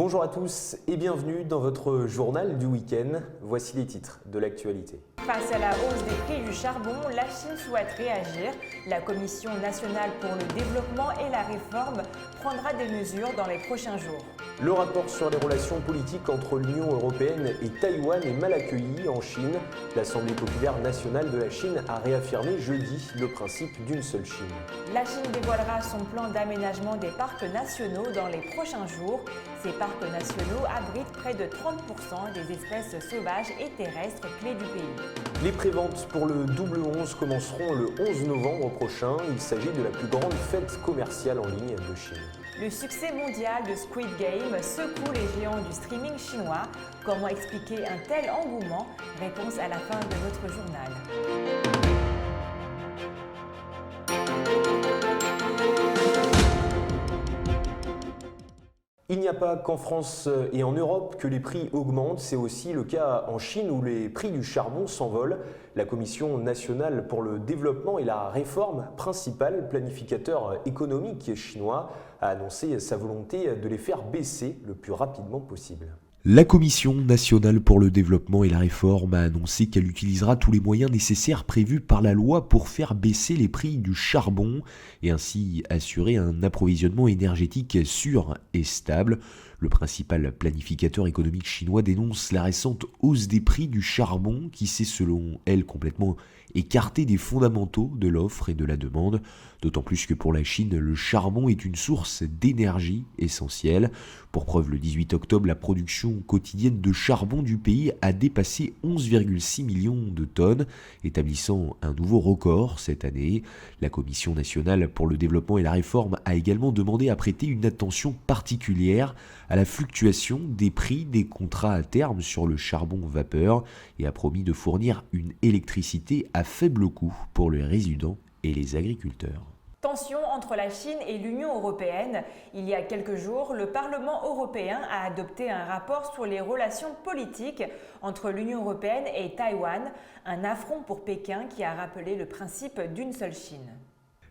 Bonjour à tous et bienvenue dans votre journal du week-end. Voici les titres de l'actualité. Face à la hausse des prix du charbon, la Chine souhaite réagir. La Commission nationale pour le développement et la réforme prendra des mesures dans les prochains jours. Le rapport sur les relations politiques entre l'Union européenne et Taïwan est mal accueilli en Chine. L'Assemblée populaire nationale de la Chine a réaffirmé jeudi le principe d'une seule Chine. La Chine dévoilera son plan d'aménagement des parcs nationaux dans les prochains jours. Ces parcs nationaux abritent près de 30% des espèces sauvages et terrestres clés du pays. Les préventes pour le double 11 commenceront le 11 novembre prochain. Il s'agit de la plus grande fête commerciale en ligne de Chine. Le succès mondial de Squid Game secoue les géants du streaming chinois. Comment expliquer un tel engouement? Réponse à la fin de notre journal. Il n'y a pas qu'en France et en Europe que les prix augmentent, c'est aussi le cas en Chine où les prix du charbon s'envolent. La Commission nationale pour le développement et la réforme, principal planificateur économique chinois, a annoncé sa volonté de les faire baisser le plus rapidement possible. La Commission nationale pour le développement et la réforme a annoncé qu'elle utilisera tous les moyens nécessaires prévus par la loi pour faire baisser les prix du charbon et ainsi assurer un approvisionnement énergétique sûr et stable. Le principal planificateur économique chinois dénonce la récente hausse des prix du charbon qui s'est selon elle complètement écartée des fondamentaux de l'offre et de la demande, d'autant plus que pour la Chine, le charbon est une source d'énergie essentielle. Pour preuve, le 18 octobre, la production quotidienne de charbon du pays a dépassé 11,6 millions de tonnes, établissant un nouveau record cette année. La Commission nationale pour le développement et la réforme a également demandé à prêter une attention particulière à la fluctuation des prix des contrats à terme sur le charbon vapeur et a promis de fournir une électricité à faible coût pour les résidents et les agriculteurs. Tension entre la Chine et l'Union européenne. Il y a quelques jours, le Parlement européen a adopté un rapport sur les relations politiques entre l'Union européenne et Taïwan, un affront pour Pékin qui a rappelé le principe d'une seule Chine.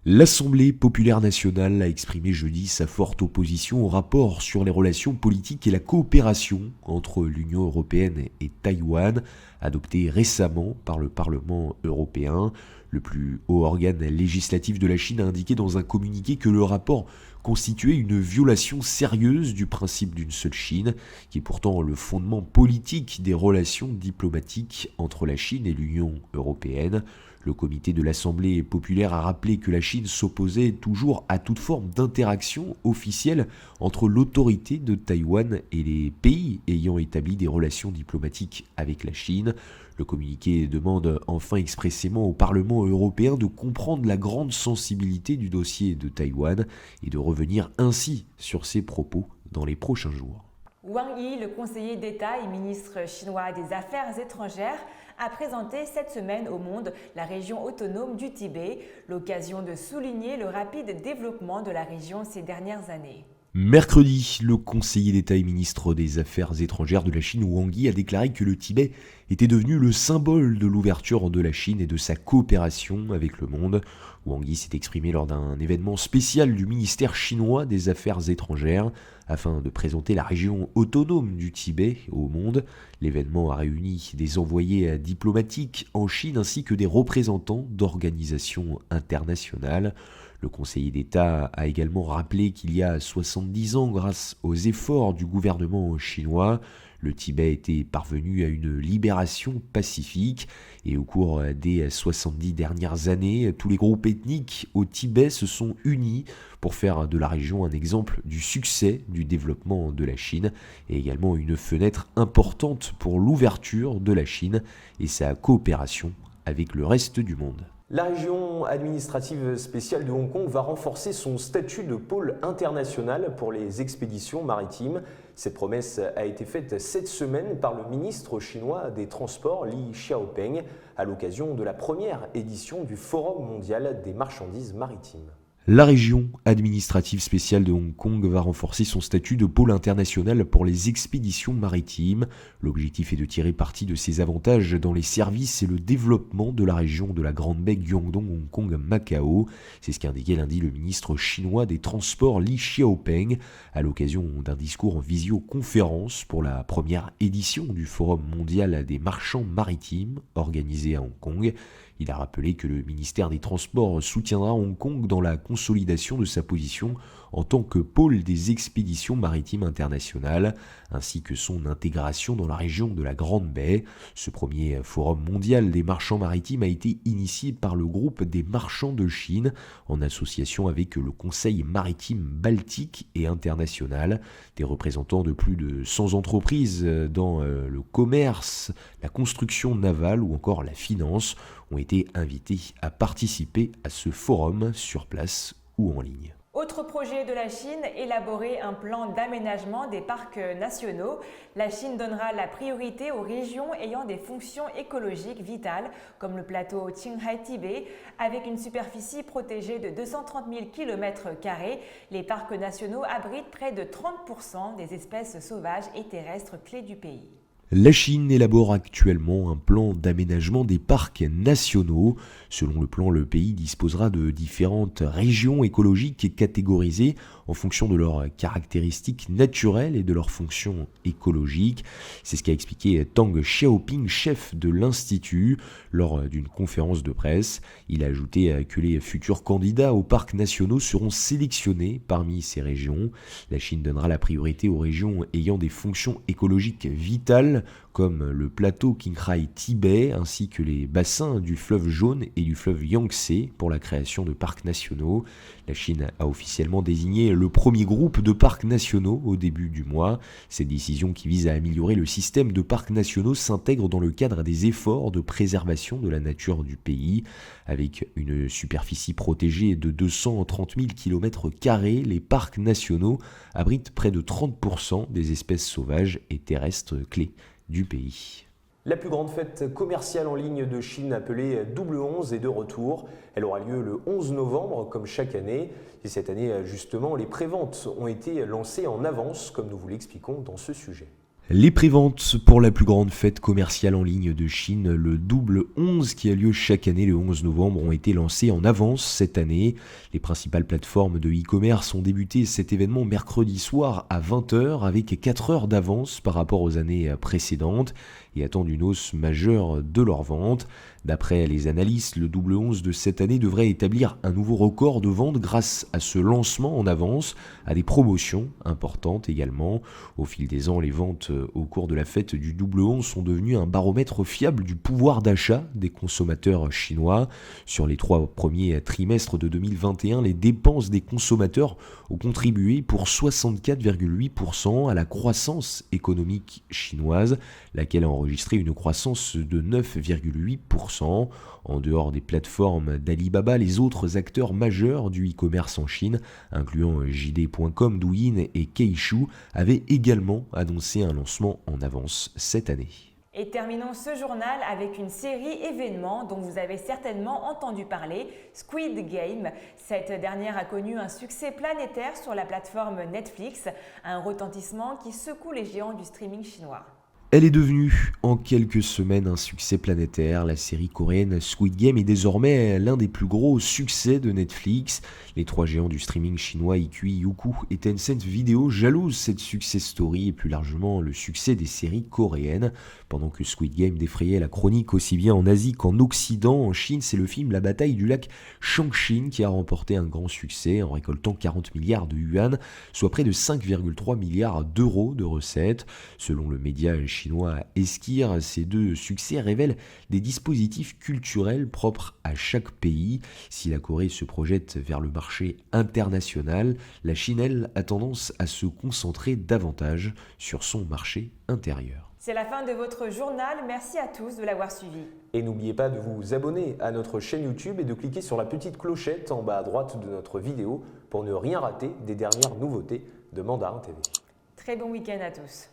L'Assemblée populaire nationale a exprimé jeudi sa forte opposition au rapport sur les relations politiques et la coopération entre l'Union européenne et Taïwan, adopté récemment par le Parlement européen. Le plus haut organe législatif de la Chine a indiqué dans un communiqué que le rapport constituait une violation sérieuse du principe d'une seule Chine, qui est pourtant le fondement politique des relations diplomatiques entre la Chine et l'Union européenne. Le comité de l'Assemblée populaire a rappelé que la Chine s'opposait toujours à toute forme d'interaction officielle entre l'autorité de Taïwan et les pays ayant établi des relations diplomatiques avec la Chine. Le communiqué demande enfin expressément au Parlement européen de comprendre la grande sensibilité du dossier de Taïwan et de revenir ainsi sur ses propos dans les prochains jours. Wang Yi, le conseiller d'État et ministre chinois des Affaires étrangères, a présenté cette semaine au monde la région autonome du Tibet, l'occasion de souligner le rapide développement de la région ces dernières années. Mercredi, le conseiller d'État et ministre des Affaires étrangères de la Chine, Wang Yi, a déclaré que le Tibet était devenu le symbole de l'ouverture de la Chine et de sa coopération avec le monde. Wang Yi s'est exprimé lors d'un événement spécial du ministère chinois des Affaires étrangères afin de présenter la région autonome du Tibet au monde. L'événement a réuni des envoyés diplomatiques en Chine ainsi que des représentants d'organisations internationales. Le conseiller d'État a également rappelé qu'il y a 70 ans, grâce aux efforts du gouvernement chinois, le Tibet était parvenu à une libération pacifique et au cours des 70 dernières années, tous les groupes ethniques au Tibet se sont unis pour faire de la région un exemple du succès du développement de la Chine et également une fenêtre importante pour l'ouverture de la Chine et sa coopération avec le reste du monde. La région administrative spéciale de Hong Kong va renforcer son statut de pôle international pour les expéditions maritimes. Cette promesse a été faite cette semaine par le ministre chinois des Transports, Li Xiaopeng, à l'occasion de la première édition du Forum mondial des marchandises maritimes. La région administrative spéciale de Hong Kong va renforcer son statut de pôle international pour les expéditions maritimes. L'objectif est de tirer parti de ses avantages dans les services et le développement de la région de la Grande Baie Guangdong, Hong Kong, Macao. C'est ce qu'a indiqué lundi le ministre chinois des Transports Li Xiaopeng à l'occasion d'un discours en visioconférence pour la première édition du Forum mondial des marchands maritimes organisé à Hong Kong. Il a rappelé que le ministère des Transports soutiendra Hong Kong dans la consolidation de sa position en tant que pôle des expéditions maritimes internationales, ainsi que son intégration dans la région de la Grande Baie. Ce premier forum mondial des marchands maritimes a été initié par le groupe des marchands de Chine, en association avec le Conseil maritime baltique et international. Des représentants de plus de 100 entreprises dans le commerce, la construction navale ou encore la finance ont été invités à participer à ce forum sur place ou en ligne. Autre projet de la Chine, élaborer un plan d'aménagement des parcs nationaux. La Chine donnera la priorité aux régions ayant des fonctions écologiques vitales, comme le plateau Qinghai-Tibet, avec une superficie protégée de 230 000 km². Les parcs nationaux abritent près de 30% des espèces sauvages et terrestres clés du pays. La Chine élabore actuellement un plan d'aménagement des parcs nationaux. Selon le plan, le pays disposera de différentes régions écologiques catégorisées en fonction de leurs caractéristiques naturelles et de leurs fonctions écologiques. C'est ce qu'a expliqué Tang Xiaoping, chef de l'Institut, lors d'une conférence de presse. Il a ajouté que les futurs candidats aux parcs nationaux seront sélectionnés parmi ces régions. La Chine donnera la priorité aux régions ayant des fonctions écologiques vitales, comme le plateau Qinghai-Tibet ainsi que les bassins du fleuve Jaune et du fleuve Yangtze pour la création de parcs nationaux. La Chine a officiellement désigné le premier groupe de parcs nationaux au début du mois. Cette décision qui vise à améliorer le système de parcs nationaux s'intègre dans le cadre des efforts de préservation de la nature du pays. Avec une superficie protégée de 230 000 km², les parcs nationaux abritent près de 30% des espèces sauvages et terrestres clés du pays. La plus grande fête commerciale en ligne de Chine appelée Double 11 est de retour. Elle aura lieu le 11 novembre comme chaque année. Et cette année justement, les préventes ont été lancées en avance comme nous vous l'expliquons dans ce sujet. Les préventes pour la plus grande fête commerciale en ligne de Chine, le Double 11 qui a lieu chaque année le 11 novembre, ont été lancées en avance cette année. Les principales plateformes de e-commerce ont débuté cet événement mercredi soir à 20h avec 4 heures d'avance par rapport aux années précédentes et attendent une hausse majeure de leurs ventes. D'après les analystes, le Double 11 de cette année devrait établir un nouveau record de vente grâce à ce lancement en avance, à des promotions importantes également. Au fil des ans, les ventes au cours de la fête du Double 11 sont devenues un baromètre fiable du pouvoir d'achat des consommateurs chinois. Sur les 3 premiers trimestres de 2021, les dépenses des consommateurs ont contribué pour 64,8% à la croissance économique chinoise, laquelle a enregistré une croissance de 9,8%. En dehors des plateformes d'Alibaba, les autres acteurs majeurs du e-commerce en Chine, incluant JD.com, Douyin et Keishu, avaient également annoncé un lancement en avance cette année. Et terminons ce journal avec une série événements dont vous avez certainement entendu parler, Squid Game. Cette dernière a connu un succès planétaire sur la plateforme Netflix, un retentissement qui secoue les géants du streaming chinois. Elle est devenue en quelques semaines un succès planétaire. La série coréenne Squid Game est désormais l'un des plus gros succès de Netflix. Les 3 géants du streaming chinois Iqui, Youku et Tencent Video jalousent cette success story et plus largement le succès des séries coréennes. Pendant que Squid Game défrayait la chronique aussi bien en Asie qu'en Occident, en Chine, c'est le film La bataille du lac Changqing qui a remporté un grand succès en récoltant 40 milliards de yuan, soit près de 5,3 milliards d'euros de recettes. Selon le média chinois Esquire, ces 2 succès révèlent des dispositifs culturels propres à chaque pays. Si la Corée se projette vers le marché international, la Chine, elle, a tendance à se concentrer davantage sur son marché intérieur. C'est la fin de votre journal, merci à tous de l'avoir suivi. Et n'oubliez pas de vous abonner à notre chaîne YouTube et de cliquer sur la petite clochette en bas à droite de notre vidéo pour ne rien rater des dernières nouveautés de Mandarin TV. Très bon week-end à tous.